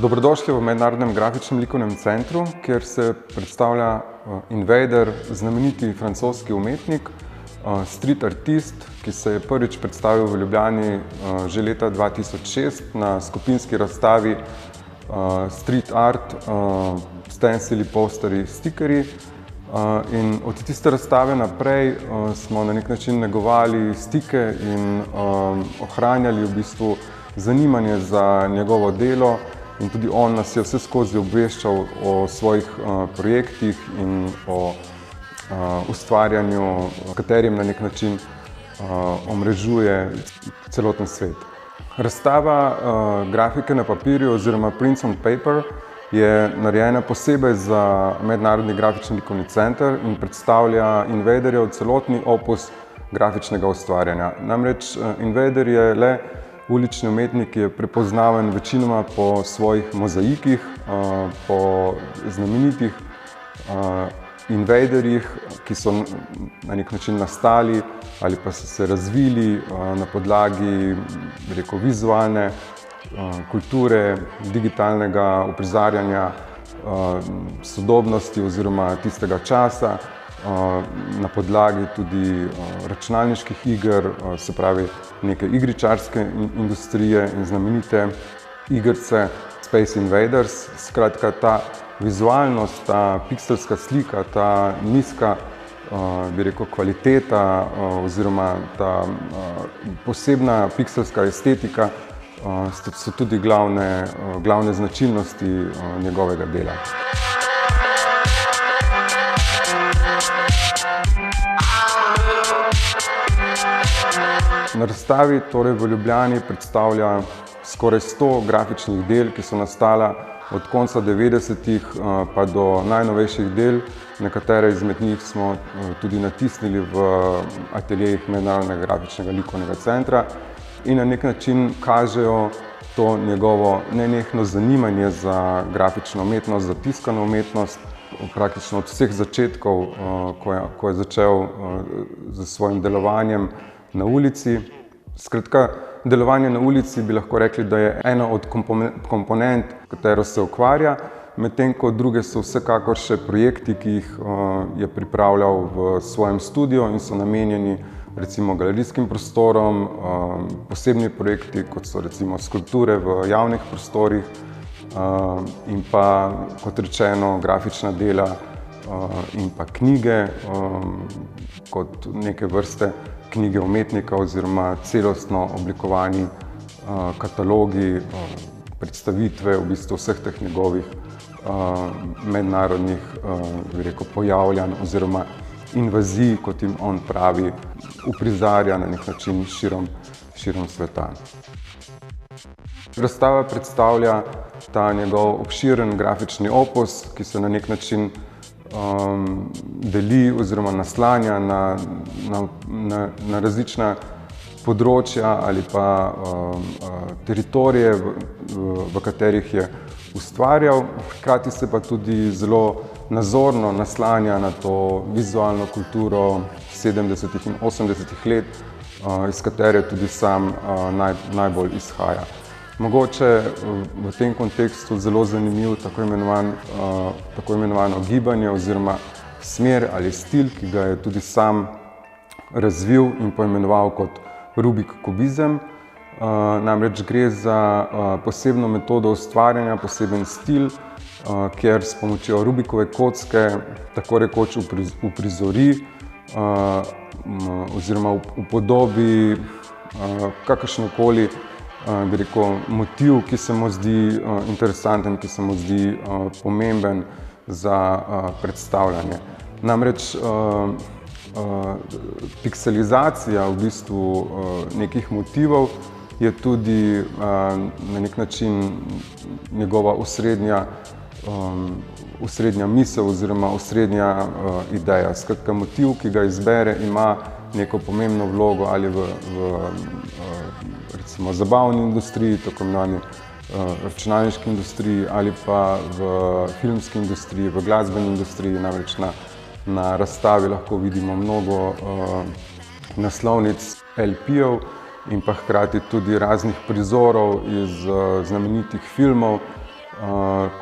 Dobrodošli v Mednarodnem grafičnem likovnem centru, kjer se predstavlja Invader, znameniti francoski umetnik, street artist, ki se je prvič predstavil v Ljubljani že leta 2006 na skupinski razstavi Street Art, stencili, posterji, stikerji. In od tiste razstave naprej smo na nek način negovali stike in ohranjali v bistvu zanimanje za njegovo delo. In tudi on nas je vse skozi obveščal o svojih projektih in o ustvarjanju, katerim na nek način omrežuje celoten svet. Razstava grafike na papirju oziroma Prints on Paper je narejena posebej za Mednarodni grafični likovni center in predstavlja Invaderjev celotni opus grafičnega ustvarjanja. Namreč Invader je le ulični umetnik, ki je prepoznaven večinoma po svojih mozaikih, po znamenitih invaderjih, ki so na nek način nastali ali pa so se razvili na podlagi, bi rekel, vizualne kulture, digitalnega uprizarjanja sodobnosti oziroma tistega časa, na podlagi tudi računalniških iger, se pravi neke igričarske industrije in znamenite igrice Space Invaders. Skratka, ta vizualnost, ta pikselska slika, ta nizka, bi rekel, kvaliteta oziroma ta posebna pikselska estetika so tudi glavne značilnosti njegovega dela. Na razstavi torej v Ljubljani predstavlja skoraj 100 grafičnih del, ki so nastala od konca 90-ih pa do najnovejših del. Nekatere izmed njih smo tudi natisnili v ateljejih Mednarodnega grafičnega likovnega centra in na nek način kažejo to njegovo nenehno zanimanje za grafično umetnost, za tiskano umetnost, praktično od vseh začetkov, ko je začel z svojim delovanjem na ulici. Skratka, delovanje na ulici bi lahko rekli, da je ena od komponent, katero se ukvarja, medtem ko druge so vsekakor še projekti, ki jih je pripravljal v svojem studiu in so namenjeni recimo galerijskim prostorom, posebni projekti, kot so recimo skulpture v javnih prostorih in pa, kot rečeno, grafična dela in pa knjige, kot neke vrste knjige umetnika oziroma celostno oblikovani katalogi, predstavitve v bistvu vseh teh njegovih mednarodnih, bi rekel, pojavljanj oziroma invazij, kot jim on pravi, uprizarja na nek način širom sveta. Razstava predstavlja ta njegov obširen grafični opus, ki se na nek način deli oziroma naslanja na različna področja ali pa teritorije, v katerih je ustvarjal. Hkrati se pa tudi zelo nazorno naslanja na to vizualno kulturo 70. in 80. let, iz katere tudi sam najbolj izhaja. Mogoče v tem kontekstu zelo zanimiv tako imenovano gibanje oziroma smer ali stil, ki ga je tudi sam razvil in poimenoval kot Rubik kubizem. Namreč gre za posebno metodo ustvarjanja, poseben stil, kjer s pomočjo Rubikove kocke tako rekoč uprizori oziroma upodobi kakršnokoli, bi rekel, motiv, ki se mu zdi interesanten, ki se mu zdi pomemben za predstavljanje. Namreč pikselizacija v bistvu nekih motivov je tudi na nek način njegova osrednja osrednja misel oziroma osrednja ideja. Skratka, motiv, ki ga izbere, ima neko pomembno vlogo ali v recimo zabavni industriji, tako imenovani računalniški industriji, ali pa v filmski industriji, v glasbeni industriji. Namreč na razstavi lahko vidimo mnogo naslovnic LP-jev in pa hkrati tudi raznih prizorov iz znamenitih filmov,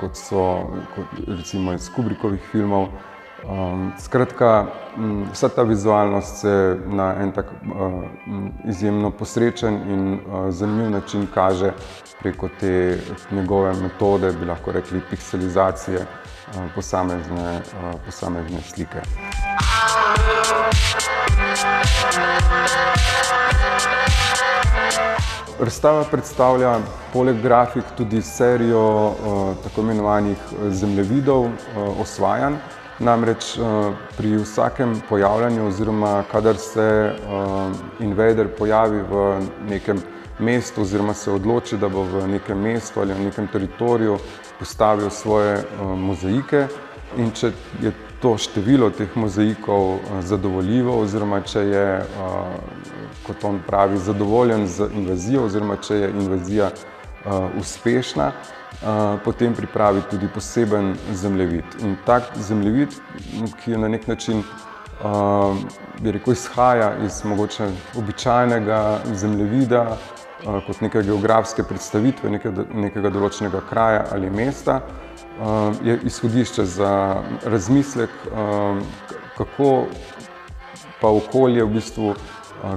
kot so recimo iz Kubrickovih filmov. Skratka, vsa ta vizualnost se na en tak izjemno posrečen in zanimiv način kaže preko te njegove metode, bi lahko rekli, pikselizacije posamezne slike. Razstava predstavlja poleg grafik tudi serijo tako imenovanih zemljevidov, osvajanj. Namreč pri vsakem pojavljanju oziroma kadar se invader pojavi v nekem mestu oziroma se odloči, da bo v nekem mestu ali v nekem teritoriju postavil svoje mozaike, in če je to število teh mozaikov zadovoljivo oziroma če je, kot on pravi, zadovoljen z invazijo oziroma če je invazija uspešna, potem pripravi tudi poseben zemljevid. In tak zemljevid, ki je na nek način, bi rekel, izhaja iz mogoče običajnega zemljevida, kot neke geografske predstavitve nekega določenega kraja ali mesta, je izhodišče za razmislek, kako pa okolje v bistvu,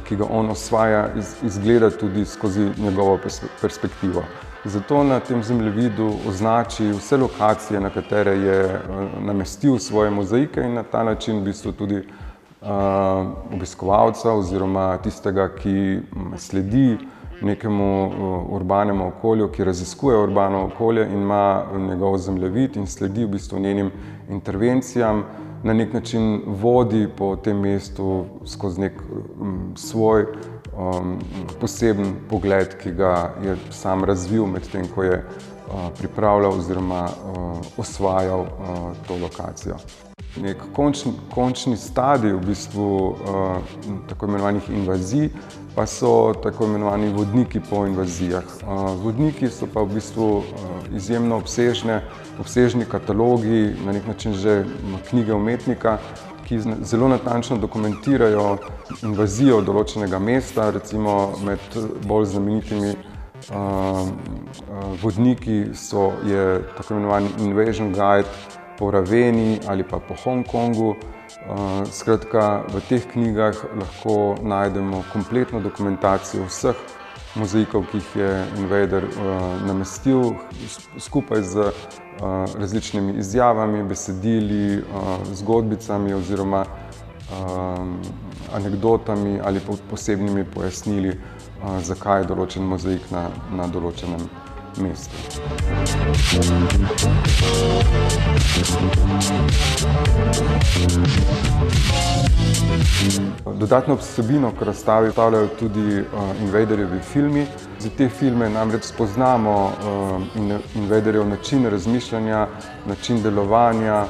ki ga on osvaja, izgleda tudi skozi njegovo perspektivo. Zato na tem zemljevidu označi vse lokacije, na katere je namestil svoje mozaike, in na ta način v bistvu tudi obiskovalca oziroma tistega, ki sledi nekemu urbanemu okolju, ki raziskuje urbano okolje in ima njegov zemljevid in sledi v bistvu njenim intervencijam, na nek način vodi po tem mestu skozi nek svoj poseben pogled, ki ga je sam razvil med tem, ko je pripravljal oziroma osvajal to lokacijo. Nek končni stadij v bistvu tako imenovanih invazij pa so tako imenovani vodniki po invazijah. Vodniki so pa v bistvu izjemno obsežni katalogi, na nek način že knjige umetnika, ki zelo natančno dokumentirajo invazijo določenega mesta. Recimo med bolj znamenitimi vodniki je tako imenovani Invasion Guide po Raveni ali pa po Hongkongu. Skratka, v teh knjigah lahko najdemo kompletno dokumentacijo vseh mozaikov, ki jih je invader namestil, skupaj z različnimi izjavami, besedili, zgodbicami oziroma anekdotami ali posebnimi pojasnili, zakaj je določen mozaik na določenem mestu. Dodatno vsebino k razstavi predstavljajo tudi invaderjevi filmi. Za te filme namreč spoznamo invaderjev način razmišljanja, način delovanja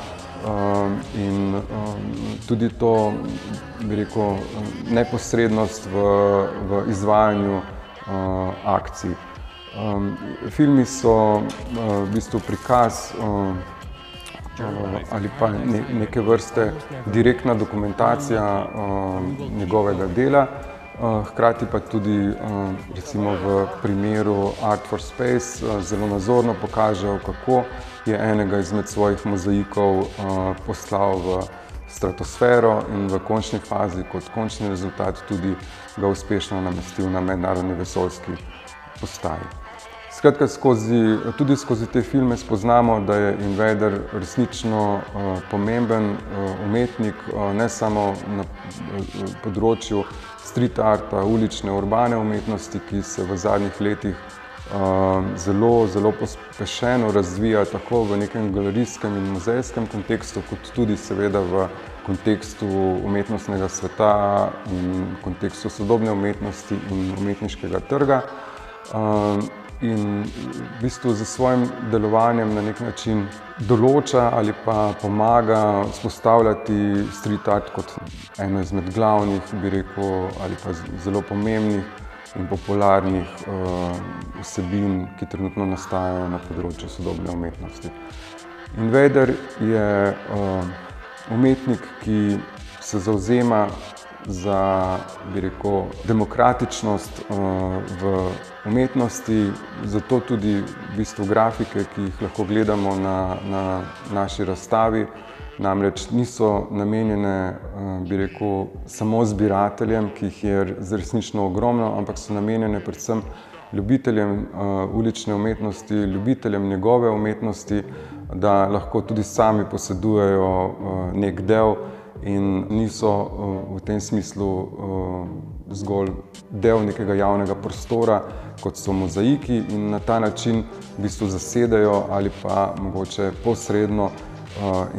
in tudi to, bi rekel, neposrednost v izvajanju akcij. Filmi so v bistvu prikaz ali pa neke vrste direktna dokumentacija njegovega dela, hkrati pa tudi recimo v primeru Art for Space zelo nazorno pokažejo, kako je enega izmed svojih mozaikov poslal v stratosfero in v končni fazi kot končni rezultat tudi ga uspešno namestil na mednarodni vesoljski postaji. Skratka, tudi skozi te filme spoznamo, da je invader resnično pomemben umetnik, ne samo na področju street arta, ulične, urbane umetnosti, ki se v zadnjih letih zelo pospešeno razvija tako v nekem galerijskem in muzejskem kontekstu, kot tudi seveda v kontekstu umetnostnega sveta in kontekstu sodobne umetnosti in umetniškega trga. in v bistvu z svojim delovanjem na nek način določa ali pa pomaga vzpostavljati street art kot eno izmed glavnih, bi rekel, ali pa zelo pomembnih in popularnih vsebin, ki trenutno nastajajo na področju sodobne umetnosti. Invader je umetnik, ki se zavzema za, bi rekel, demokratičnost v umetnosti, zato tudi v bistvu grafike, ki jih lahko gledamo na naši razstavi, namreč niso namenjene, bi rekel, samo zbirateljem, ki jih je resnično ogromno, ampak so namenjene predvsem ljubiteljem ulične umetnosti, ljubiteljem njegove umetnosti, da lahko tudi sami posedujejo nek del in niso v tem smislu zgolj del nekega javnega prostora, kot so mozaiki, in na ta način v bistvu zasedajo ali pa mogoče posredno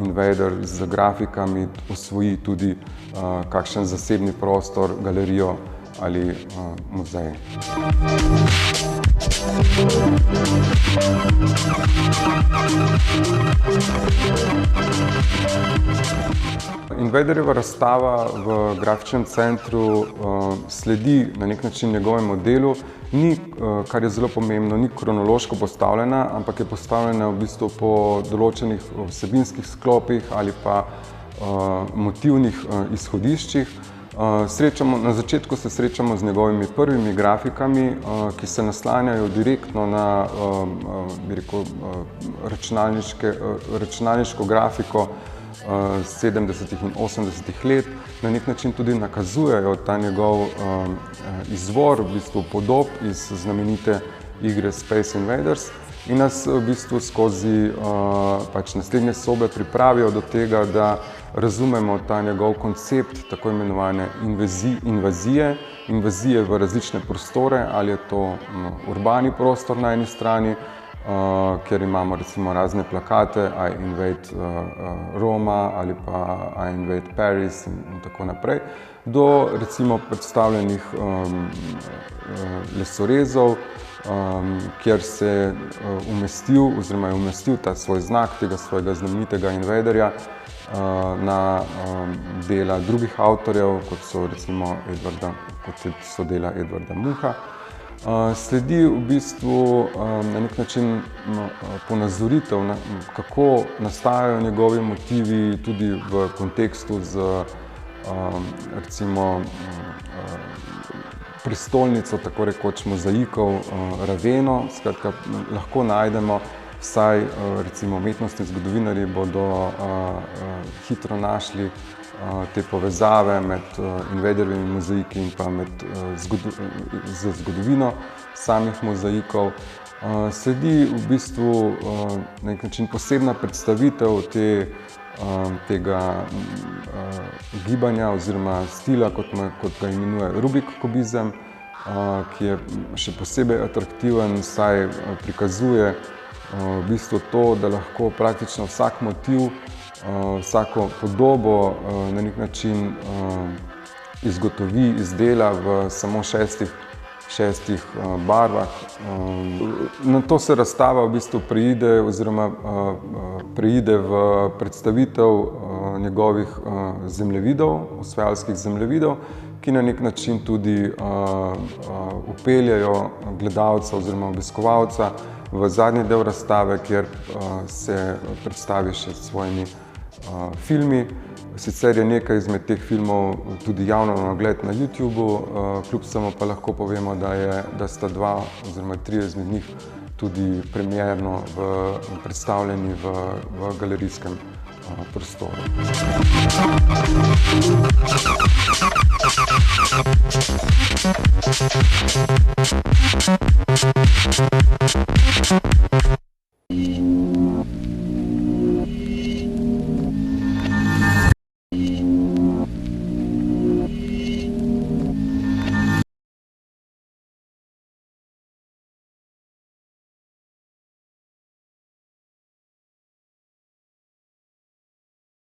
Invader z grafikami osvoji tudi kakšen zasebni prostor, galerijo ali muzej. Invaderjeva razstava v grafičnem centru sledi na nek način njegovemu delu. Ni, kar je zelo pomembno, ni kronološko postavljena, ampak je postavljena v bistvu po določenih vsebinskih sklopih ali pa motivnih izhodiščih. Na začetku se srečamo z njegovimi prvimi grafikami, ki se naslanjajo direktno na, bi rekel, računalniško grafiko 70. in 80. let. Na nek način tudi nakazujejo ta njegov izvor, v bistvu podob iz znamenite igre Space Invaders, in nas v bistvu skozi naslednje sobe pripravijo do tega, da razumemo ta njegov koncept tako imenovane invazije v različne prostore, ali je to urbani prostor na eni strani, kjer imamo recimo razne plakate I invade Roma ali pa I invade Paris in tako naprej, do recimo predstavljenih lesorezov, kjer se je umestil ta svoj znak tega svojega znamenitega invaderja na dela drugih avtorjev, kot so dela Edvarda Muncha. Sledi v bistvu na nek način ponazoritev, kako nastajajo njegovi motivi tudi v kontekstu z recimo prestolnico, tako rekoč mozaikov, Raveno. Skratka, lahko najdemo, vsaj recimo umetnostni zgodovinarji bodo hitro našli te povezave med Invaderjevimi mozaiki in pa z zgodovino samih mozaikov. Sledi v bistvu na nek način posebna predstavitev tega gibanja oziroma stila, kot ga imenuje Rubik kubizem, ki je še posebej atraktiven, saj prikazuje v bistvu to, da lahko praktično vsak motiv, vsako podobo na nek način izgotovi, izdela v samo šestih barvah. Na to se razstava v bistvu preide v predstavitev njegovih zemljevidov, osvajalskih zemljevidov, ki na nek način tudi vpeljajo gledalca oziroma obiskovalca v zadnji del razstave, kjer se predstavi še s svojimi filmi. Sicer je nekaj izmed teh filmov tudi javno na ogled na YouTubu, kljub vsemu pa lahko povemo, da sta dva oziroma trije izmed njih tudi premierno predstavljeni v galerijskem prostoru.